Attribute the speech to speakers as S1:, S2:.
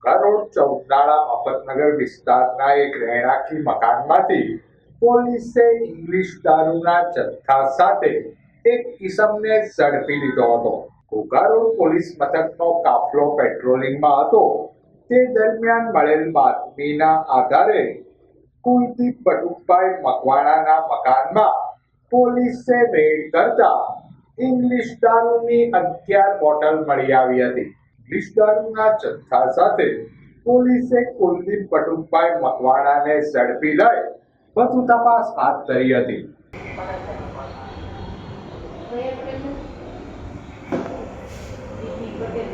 S1: કરોડ ચૌદાળા મફતનગર વિસ્તારના એક રહેણાંકી મકાનમાંથી પોલીસે ઇંગ્લિશ દારૂના જથ્થા સાથે એક ઈસમને ઝડપી લીધો હતો. ઘોઘા પોલીસ મથકનો કાફલો પેટ્રોલિંગમાં હતો તે દરમિયાન મળેલ બાતમીના આધારે કુલદીપ બટુકભાઈ મકવાણાના મકાનમાં પોલીસે રેડ કરતા ઇંગ્લિશ દારૂની 11 બોટલ મળી આવી હતી. ઇંગ્લિશ દારૂના જથ્થા સાથે પોલીસે કુલદીપ બટુકભાઈ મકવાણાને ઝડપી લઈ વધુ તપાસ હાથ ધરી હતી.
S2: પટેલ